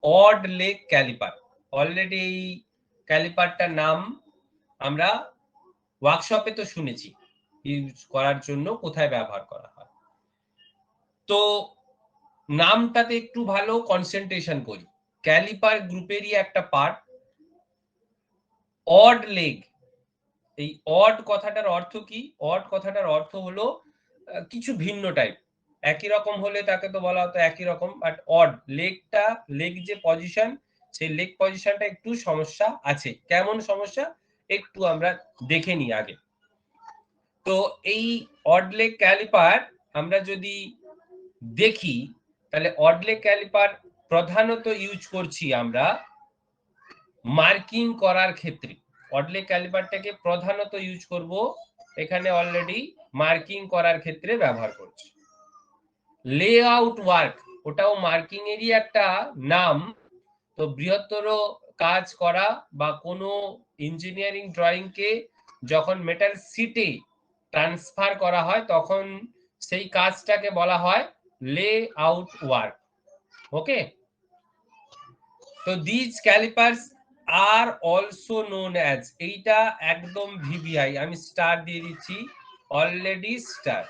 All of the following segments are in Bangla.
Odd leg caliper. অলরেডি এই ক্যালিপারটার নাম আমরা ওয়ার্কশপে তো শুনেছি ইউজ করার জন্য কোথায় ব্যবহার করা হয়। তো নামটাতে একটু ভালো কনসেন্ট্রেশন করি। ক্যালিপার গ্রুপেরই একটা পার্ট। অড লেগ, এই অড কথাটার অর্থ কি? অড কথাটার অর্থ হলো কিছু ভিন্ন টাইপ। একই রকম হলে তাকে তো বলা হতো একই রকম, বাট অড লেগটা, লেগ যে পজিশন, সেই লেগ পজিশনটা একটু সমস্যা আছে। কেমন সমস্যা একটু আমরা দেখে নিই আগে। তো এই অড লেগ ক্যালিপার আমরা যদি দেখি, তাহলে অড লেগ ক্যালিপার প্রধানত ইউজ করছি আমরা মার্কিং করার ক্ষেত্রে। অড লেগ ক্যালিপারটাকে প্রধানত ইউজ করব এখানে অলরেডি মার্কিং করার ক্ষেত্রে ব্যবহার করছি। লেআউট ওয়ার্ক, ওটাও মার্কিং এরই একটা নাম। তো বৃহত্তর কাজ করা বা কোনো ইঞ্জিনিয়ারিং ড্রয়িংকে যখন মেটাল শিটে ট্রান্সফার করা হয় তখন সেই কাজটাকে বলা হয় লেআউট ওয়ার্ক। ওকে, তো দিস ক্যালিপার্স আর অলসো নোন অ্যাজ, এইটা একদম ভিভিআই, আমি স্টার দিয়ে দিচ্ছি already star,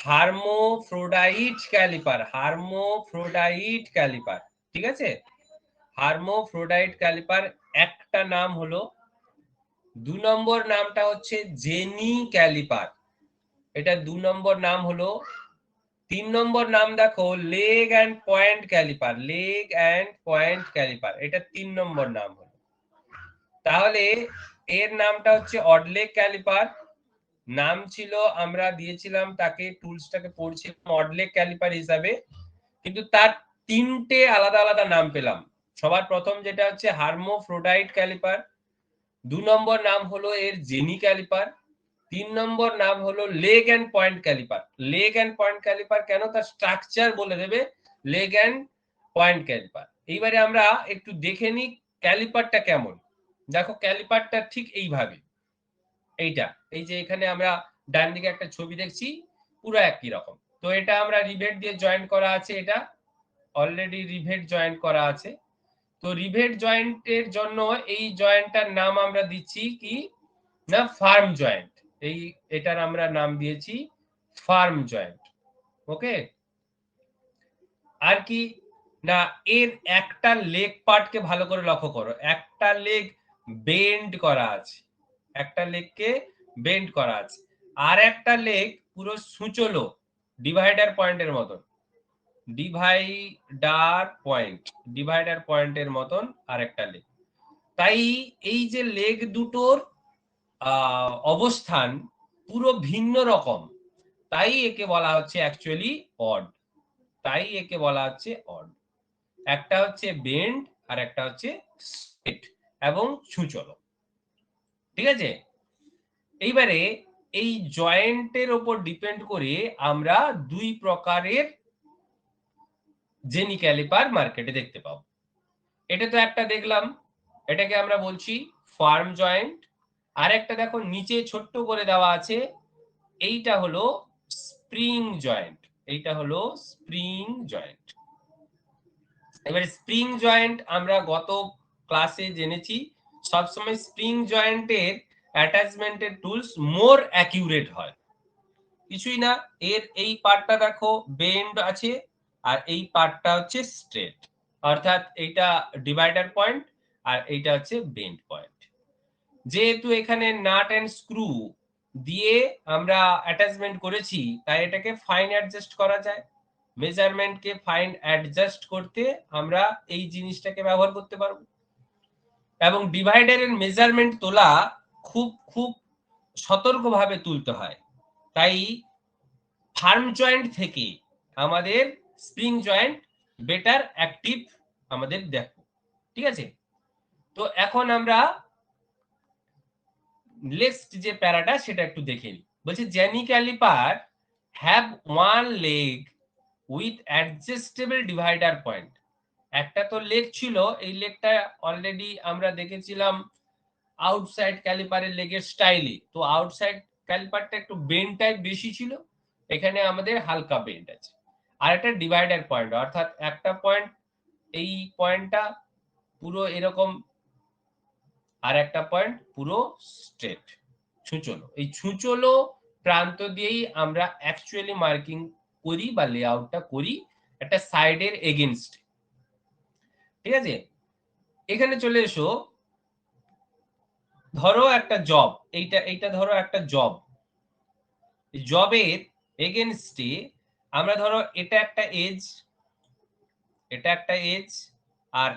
hermaphrodite caliper. Hermaphrodite caliper, ঠিক আছে। হার্মোফ্রোডাইট ক্যালিপার একটা নাম হলো। 2 নম্বর নামটা হচ্ছে জেনি ক্যালিপার, এটা 2 নম্বর নাম হলো। 3 নম্বর নাম দেখো leg and point caliper, leg and point caliper, এটা 3 নম্বর নাম হলো। তাহলে এর নামটা হচ্ছে অডলেগ ক্যালিপার, নাম ছিল, আমরা দিয়েছিলাম তাকে, টুলসটাকে পড়ছিলাম অডলেগ ক্যালিপার হিসাবে, কিন্তু তার 3টে আলাদা আলাদা নাম পেলাম। সবার প্রথম যেটা হচ্ছে হার্মোফ্রোডাইট ক্যালিপার, 2 নম্বর নাম হলো এর জেনি ক্যালিপার, 3 নম্বর নাম হলো leg and point caliper. Leg and point caliper কেন, তার স্ট্রাকচার বলে দেবে লেগ অ্যান্ড পয়েন্ট ক্যালিপার। এইবারে আমরা একটু দেখে নিই ক্যালিপারটা কেমন। দেখো ক্যালিপারটা ঠিক এইভাবে, এইটা, এই যে এখানে আমরা ডান দিকে একটা ছবি দেখছি পুরো একই রকম। তো এটা আমরা রিভেট দিয়ে জয়েন্ট করা আছে, এটা অলরেডি রিভেট জয়েন্ট করা আছে। তো রিভেট জয়েন্টের জন্য এই জয়েন্টটার নাম আমরা দিচ্ছি কি না, ফার্ম জয়েন্ট। এই এটার আমরা নাম দিয়েছি ফার্ম জয়েন্ট। ওকে, আর কি না, এর একটা লেগ পার্টকে ভালো করে লক্ষ্য করো, একটা লেগ বেন্ড করা আছে, একটা লেগকে বেন্ড করা আছে, আর একটা লেগ পুরো সুচলো ডিভাইডার পয়েন্টের মতন, ডিভাইডার পয়েন্টের মতন আর একটা লেগ। তাই এই যে লেগ দুটোর অবস্থান পুরো ভিন্ন রকম, তাই একে বলা হচ্ছে অ্যাকচুয়ালি অড, তাই একে বলা হচ্ছে অড। একটা হচ্ছে বেন্ড আর একটা হচ্ছে স্ট্রেট এবং সুচলো, ঠিক আছে। এইবারে এই জয়েন্টের উপর ডিপেন্ড করে আমরা 2 প্রকারের জেনি ক্যালিপার মার্কেটে দেখতে পাবো। এটা তো একটা দেখলাম, এটাকে আমরা বলছি ফার্ম জয়েন্ট। আর একটা দেখো নিচে ছোট্ট করে দেওয়া আছে, এইটা হলো স্প্রিং জয়েন্ট, এইটা হলো স্প্রিং জয়েন্ট। এবারে স্প্রিং জয়েন্ট আমরা গত ক্লাসে জেনেছি সবসময় স্প্রিং জয়েন্টের অ্যাটাচমেন্টের টুলস মোর অ্যাকিউরেট হয়। কিছুই না, এর এই পার্টটা দেখো বেন্ড আছে আর এই পার্টটা হচ্ছে স্ট্রেট, অর্থাৎ এইটা ডিভাইডার পয়েন্ট আর এইটা হচ্ছে বেন্ড পয়েন্ট। যেহেতু এখানে নাট এন্ড স্ক্রু দিয়ে আমরা অ্যাটাচমেন্ট করেছি তাই এটাকে ফাইন অ্যাডজাস্ট করা যায়। মেজারমেন্টকে ফাইন অ্যাডজাস্ট করতে আমরা এই জিনিসটাকে ব্যবহার করতে পারবো। এবং ডিভাইডারের মেজারমেন্ট তোলা খুব খুব সতর্কভাবে তুলতে হয়, তাই ফার্ম জয়েন্ট থেকে আমাদের স্প্রিং জয়েন্ট বেটার অ্যাক্টিভ আমাদের দেখো, ঠিক আছে। তো এখন আমরা নেক্সট যে প্যারাটা সেটা একটু দেখে নিই। বলছে jenny caliper have one leg with adjustable divider point. একটা তো লেগ ছিল, এই লেগটা অলরেডি আমরা দেখেছিলাম আউটসাইড ক্যালিপারের লেগের স্টাইলে, তো আউটসাইড ক্যালিপারটা একটু বেন্ড টাইপ বেশি ছিল, এখানে আমাদের হালকা বেন্ড আছে। আর একটা ডিভাইডার পয়েন্ট, অর্থাৎ একটা পয়েন্ট এই পয়েন্টটা পুরো এরকম, আর একটা পয়েন্ট পুরো স্ট্রেট ছুঁচলো। এই ছুঁচলো প্রান্ত দিয়েই আমরা অ্যাকচুয়ালি মার্কিং করি বা লেআউটটা করি একটা সাইডের এগেইনস্ট। ঠিক আছে, এখানে চলে এসো। ধরো একটা জব, এইটা ধরো একটা জব। জবের এগেইনস্টে আমরা ধরো এটা একটা এজ, এটা একটা এজ, আর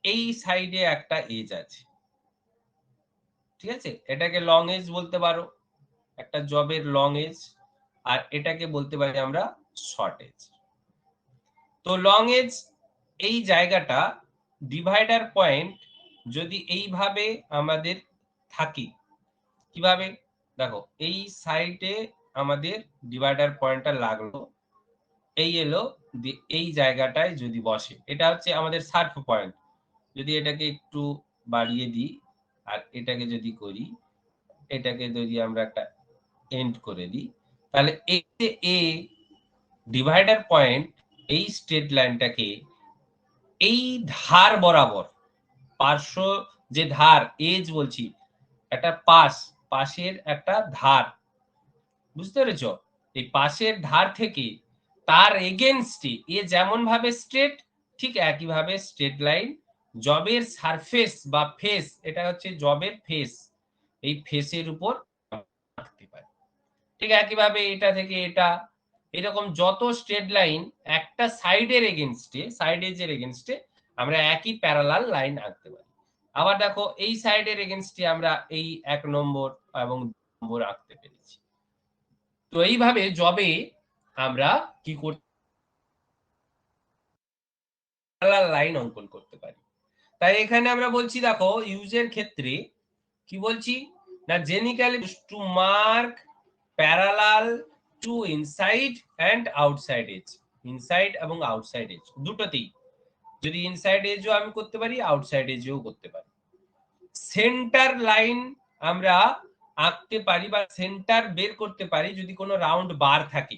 এই সাইডে একটা এজ আছে। ঠিক আছে, এটাকে লং এজ বলতে পারো, একটা জবের লং এজ, আর এটাকে বলতে পারি আমরা শর্ট এজ। তো লং এজ এই জায়গাটা ডিভাইডার পয়েন্ট যদি এইভাবে আমাদের থাকে, কিভাবে দেখো, এই সাইডে আমাদের ডিভাইডার পয়েন্টটা লাগলো, এই এলো, এই জায়গাটায় যদি বসে, এটা হচ্ছে আমাদের সার্ফ পয়েন্ট। যদি এটাকে একটু বাড়িয়ে দিই আর এটাকে যদি করি, এটাকে যদি আমরা একটা এন্ড করে দিই, তাহলে এই যে এ ডিভাইডার পয়েন্ট, এই স্ট্রেট লাইনটাকে এই ধার বরাবর, পার্শ্ব যে ধার এজ বলছি, একটা পাশের একটা ধার, বুঝতে পেরেছো? এই পাশের ধার থেকে তার এগেইনস্টে এ যেমন ভাবে স্ট্রেট, ঠিক একই ভাবে স্ট্রেট লাইন জবের সারফেস বা ফেস, এটা হচ্ছে জবের ফেস, এই ফেসের উপর আঁকতে পারি। ঠিক একইভাবে এটা থেকে এটা, এরকম যত স্ট্রেট লাইন একটা সাইডের এগেইনস্টে, সাইড এজের এগেইনস্টে আমরা একই প্যারালাল লাইন আঁকতে পারি। আবার দেখো এই সাইডের এগেইনস্টে আমরা এই 1 নম্বর এবং 2 নম্বর আঁকতে পেরেছি। তো এইভাবে জবে আমরা কি করতে প্যারালাল লাইন অঙ্কন করতে পারি। তাই এখানে আমরা বলছি দেখো ইউজের ক্ষেত্রে কি বলছি না, jenny caliper to mark parallel to inside and outside edge, inside এবং আউটসাইড এজ দুটোতেই, যদি ইনসাইড এজও আমি করতে পারি, আউটসাইড এজও করতে পারি। সেন্টার লাইন আমরা আঁকতে পারি বা সেন্টার বের করতে পারি যদি কোনো রাউন্ড বার থাকে।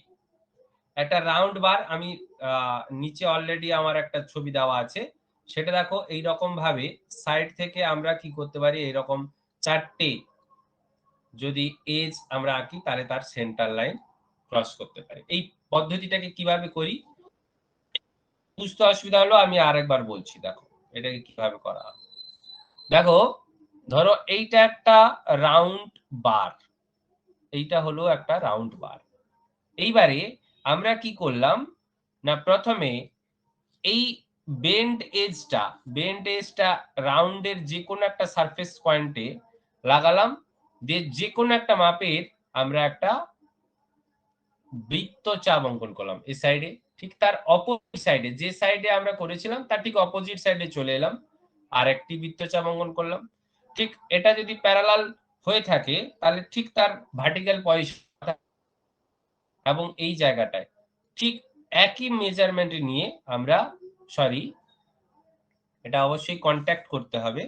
একটা রাউন্ড বার আমি নিচে অলরেডি আমার একটা ছবি দেওয়া আছে, সেটা দেখো এইরকম ভাবে সাইড থেকে আমরা কি করতে পারি, এইরকম চারটে যদি এজ আমরা আঁকি তাহলে তার সেন্টার লাইন ক্রস করতে পারি। এই পদ্ধতিটাকে কিভাবে করি বুঝতে অসুবিধা হলো আমি আরেকবার বলছি, দেখো এটাকে কিভাবে করা হয়। দেখো ধরো এইটা একটা রাউন্ড বার, এইটা হলো একটা রাউন্ড বার। এইবারে আমরা কি করলাম না, প্রথমে এই বেন্ড এজটা রাউন্ডের যে কোনো একটা সারফেস পয়েন্টে লাগালাম, দিয়ে যে কোনো একটা মাপের আমরা একটা বৃত্তচাপ অঙ্কন করলাম এই সাইডে। ঠিক তার অপোজিট সাইডে, যে সাইডে আমরা করেছিলাম তার ঠিক অপোজিট সাইডে চলে এলাম, আর একটি বৃত্তচাপ অঙ্কন করলাম। ঠিক এটা যদি প্যারালাল হয়ে থাকে তাহলে ঠিক তার ভার্টিক্যাল পজিশন এবং এই জায়গাটায় ঠিক একই মেজারমেন্ট নিয়ে আমরা, সরি এটা অবশ্যই কন্ট্যাক্ট করতে হবে,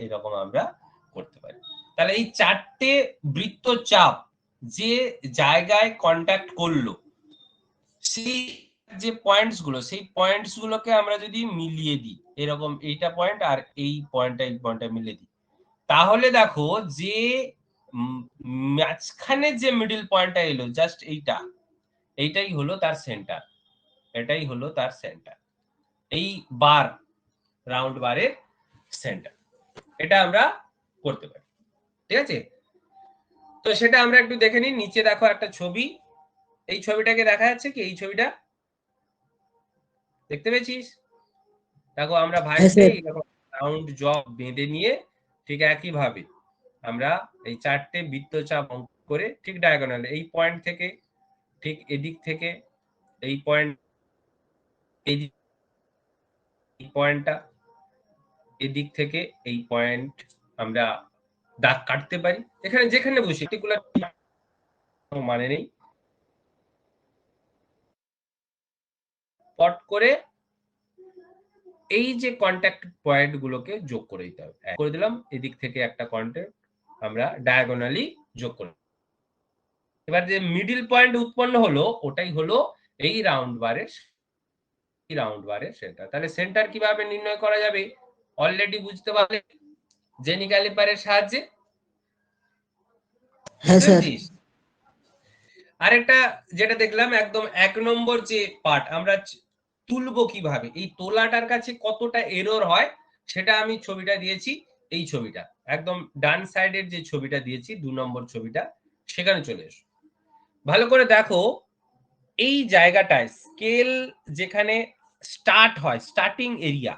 এরকম আমরা করতে পারি। তাহলে এই চারটে বৃত্তচাপ যে জায়গায় কন্ট্যাক্ট করলো, সেই যে পয়েন্টস গুলো, সেই পয়েন্টস গুলোকে আমরা যদি মিলিয়ে দিই, এরকম এইটা পয়েন্ট আর এই পয়েন্টটা মিলিয়ে দিই, তাহলে দেখো যে মাঝখানে যে মিডল পয়েন্টটা এলো, জাস্ট এইটাই হলো তার সেন্টার, এটাই হলো তার সেন্টার, এই বার, রাউন্ড বারের সেন্টার। এটা আমরা করতে পারি। ঠিক আছে, তো সেটা আমরা একটু দেখে নিই। নিচে দেখো একটা ছবি, এই ছবিটাকে দেখা যাচ্ছে কি, এই ছবিটা দেখতে পেয়েছিস? দেখো আমরা ভাইসে রাউন্ড জব বেঁধে নিয়ে ঠিক একই ভাবে আমরা এই চারটে বৃত্তচাপ অঙ্কন করে ঠিক ডায়াগোনাল, এই পয়েন্ট থেকে ঠিক এদিক থেকে এই পয়েন্ট, এই পয়েন্টটা, এদিক থেকে এই পয়েন্ট আমরা দাগ কাটতে পারি, এখানে যেখানে বসে, পার্টিকুলার মানে নেই, পট করে এই যে কন্টাক্ট পয়েন্ট গুলোকে যোগ করে দিতে হবে। করে দিলাম, এদিক থেকে একটা কন্টাক্ট আমরা ডায়াগোনালি যোগ করে, এবার যে মিডল পয়েন্ট উৎপন্ন হলো ওটাই হলো এই রাউন্ড বারের রাউন্ড বারের সেন্টার। তাহলে সেন্টার কিভাবে নির্ণয় করা যাবে অলরেডি বুঝতে পারলে জেনি ক্যালিপারের সাহায্যে। হ্যাঁ স্যার। আরেকটা যেটা দেখলাম একদম 1 নম্বর যে পার্ট আমরা তুলবো কিভাবে, এই তোলাটার কাছে কতটা এরর হয় সেটা আমি ছবিটা দিয়েছি, এই ছবিটা একদম ডান সাইডের যে ছবিটা দিয়েছি 2 নম্বর ছবিটা, সেখানে চলে এসো। ভালো করে দেখো এই জায়গাটায় স্কেল যেখানে স্টার্ট হয়, স্টার্টিং এরিয়া,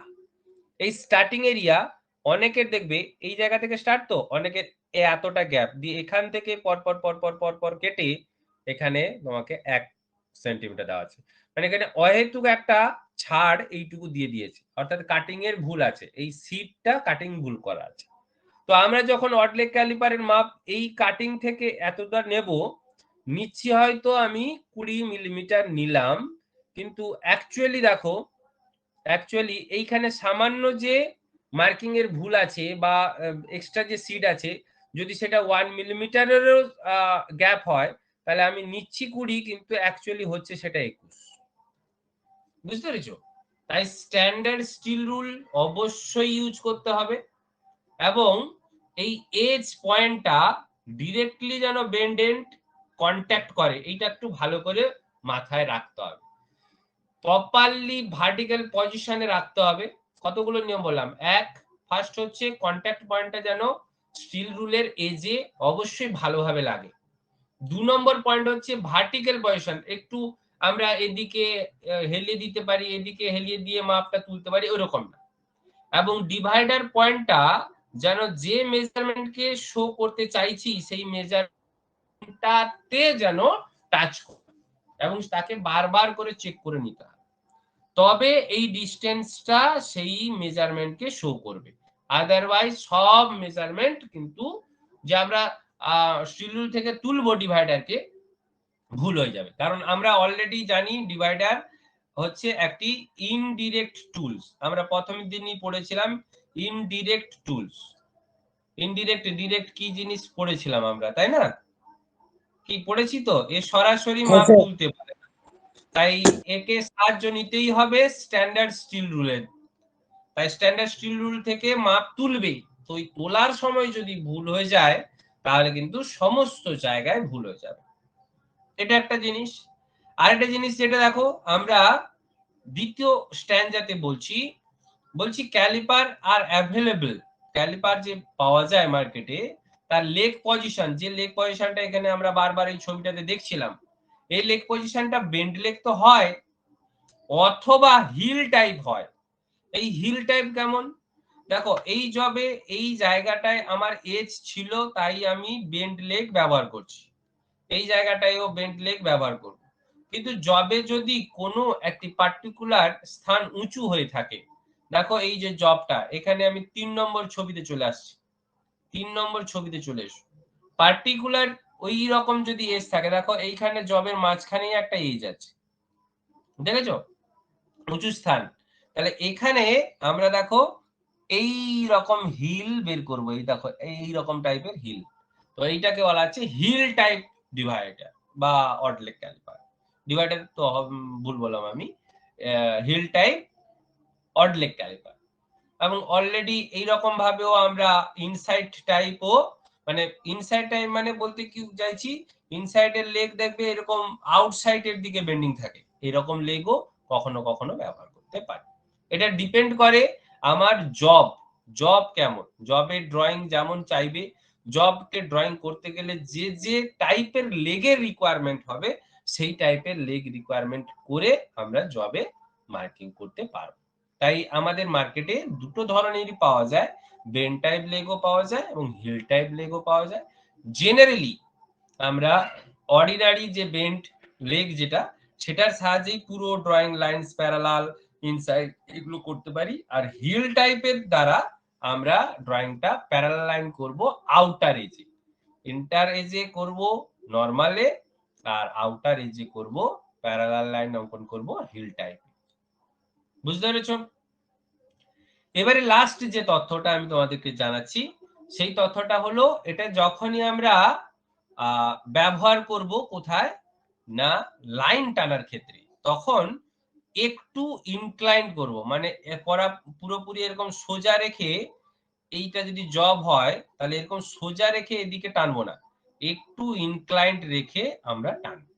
এই স্টার্টিং এরিয়া অনেকের দেখবে এই জায়গা থেকে স্টার্ট, তো অনেকের এতটা গ্যাপ দিয়ে এখান থেকে পরপর পরপর পরপর কেটে এখানে তোমাকে 1 সেন্টিমিটার দেওয়া আছে, মানে এখানে অহেতুক একটা ছাড় এইটুকু দিয়ে দিয়েছে, অর্থাৎ কাটিং এর ভুল আছে, এই সিটটা কাটিং ভুল করা আছে। তো আমরা যখন অডলেগ ক্যালিপারের মাপ এই কাটিং থেকে এতটা নেব, নিচ্ছি হয়তো আমি 20 মিলিমিটার নিলাম, কিন্তু অ্যাকচুয়ালি দেখো অ্যাকচুয়ালি এইখানে সামান্য যে মার্কিং এর ভুল আছে বা এক্সট্রা যে সিড আছে, যদি সেটা 1 মিলিমিটারেরও গ্যাপ হয়, তাহলে আমি নিচ্ছি 20 কিন্তু অ্যাকচুয়ালি হচ্ছে সেটা 21। বুঝতে পেরেছো? তাই স্ট্যান্ডার্ড স্টিল রুল অবশ্যই ইউজ করতে হবে, এবং এই এজ পয়েন্টটা ডিরেক্টলি যেন বেন্ড এন্ড কন্ট্যাক্ট করে, এইটা একটু ভালো করে মাথায় রাখতে হবে। প্রপারলি ভার্টিক্যাল পজিশনে রাখতে হবে। কতগুলো নিয়ম বললাম, ফার্স্ট হচ্ছে কন্ট্যাক্ট পয়েন্টটা যেন স্টিল রুলের এজে অবশ্যই ভালোভাবে লাগে। 2 নম্বর পয়েন্ট হচ্ছে ভার্টিক্যাল পজিশন, একটু আমরা এদিকে হেলিয়ে দিতে পারি, এদিকে হেলিয়ে দিয়ে মাপটা তুলতে পারি, ওরকম না। এবং ডিভাইডার পয়েন্টটা যেন যে মেজারমেন্টকে শো করতে চাইছি সেই মেজারমেন্টটাতে যেন টাচ করে, এবং তাকে বারবার করে চেক করে নিতে হবে, তবে এই ডিস্টেন্সটা সেই মেজারমেন্টকে শো করবে। আদারওয়াইজ সব মেজারমেন্ট কিন্তু যে আমরা স্টিল রুল থেকে তুলবো ডিভাইডারকে, ভুল হয়ে যাবে। কারণ আমরা অলরেডি জানি ডিভাইডার হচ্ছে একটি ইনডিরেক্ট টুলস, আমরা প্রথমের দিনই পড়েছিলাম ইনডিরেক্ট টুলস। ইনডিরেক্ট ডিরেক্ট কি জিনিস পড়েছিলাম আমরা, তাই না? কি পড়েছি তো, এ সরাসরি মাপ তুলতে পারে, তাই একে সাহায্য নিতেই হবে স্ট্যান্ডার্ড স্টিল রুলের। তাই স্ট্যান্ডার্ড স্টিল রুল থেকে মাপ তুলবে, তো ওই তোলার সময় যদি ভুল হয়ে যায় তাহলে কিন্তু সমস্ত জায়গায় ভুল হয়ে যাবে। এটা একটা জিনিস। আরেকটা জিনিস যেটা দেখো আমরা দ্বিতীয় স্ট্যান্ডাতে বলছি ক্যালিপার আর অ্যাভেলেবল, ক্যালিপার যে পাওয়া যায় মার্কেটে তার লেগ পজিশন, যে লেগ পজিশনটা এখানে আমরা বারবার এই ছবিটাতে দেখছিলাম, এই লেগ পজিশনটা বেন্ড লেগ তো হয় অথবা হিল টাইপ হয়। এই হিল টাইপ কেমন দেখো, এই জবে এই জায়গাটায় আমার এজ ছিল তাই আমি বেন্ড লেগ ব্যবহার করছি, এই জায়গাটায়ও বেন্ড লেগ ব্যবহার করব, কিন্তু জবে যদি কোনো একটি পার্টিকুলার স্থান উঁচু হয়ে থাকে, দেখো এই যে জবটা এখানে আমি 3 নম্বর ছবিতে চলে আসছি, 3 নম্বর ছবিতে চলে এসো, পার্টিকুলার ওই রকম যদি এজ থাকে, দেখো এইখানে জবের মাঝখানেই একটা এজ আছে, দেখেছো উঁচু স্থান, তাহলে এখানে আমরা দেখো এই রকম হিল বের করবো, এই দেখো এই রকম টাইপের হিল, তো এইটাকে বলা হচ্ছে হিল টাইপ ডিভাইডার বা অডলেগ ক্যালিপার। ডিভাইডার তো ভুল বললাম আমি, হিল টাইপ অডলেগ ক্যালিপার। এবং অলরেডি এইরকম ভাবেও আমরা ইনসাইড টাইপও, মানে ইনসাইড টাইপ মানে বলতে কি চাইছি, ইনসাইডের লেগ দেখবে এরকম আউটসাইডের দিকে বেন্ডিং থাকে, এরকম লেগও কখনো কখনো ব্যবহার করতে পারি। এটা ডিপেন্ড করে আমার জব কেমন, জবের ড্রয়িং যেমন চাইবে, জবকে ড্রয়িং করতে গেলে যে যে টাইপের লেগের রিকোয়ারমেন্ট হবে সেই টাইপের লেগ রিকোয়ারমেন্ট করে আমরা জবে মার্কিং করতে পারবো। তাই আমাদের মার্কেটে দুটো ধরনেরই পাওয়া যায়, বেন্ড টাইপ লেগও পাওয়া যায় এবং হিল টাইপ লেগও পাওয়া যায়। জেনারেলি আমরা অর্ডিনারি যে বেন্ড লেগ যেটা, সেটার সাহায্যেই পুরো ড্রয়িং লাইনস প্যারালাল ইনসাইড এগুলো করতে পারি, আর হিল টাইপের দ্বারা আমরা ড্রয়িংটা প্যারালাল লাইন করব আউটার এজে, ইন্টার এজে করব নরমালে, আর আউটার এজে করব প্যারালাল লাইন অঙ্কন করব হিল টাইপ। বুঝতে পেরেছো? এবারে লাস্ট যে তথ্যটা আমি তোমাদেরকে জানাচ্ছি সেই তথ্যটা হলো, এটা যখনই আমরা ব্যবহার করব কোথায় না লাইন টানার ক্ষেত্রে, তখন একটু ইনক্লাইন করব, মানে পড়া পুরোপুরি এরকম সোজা রেখে, এইটা যদি জব হয় তাহলে এরকম সোজা রেখে এদিকে টানবো না, একটু ইনক্লাইন্ড রেখে আমরা টানবো।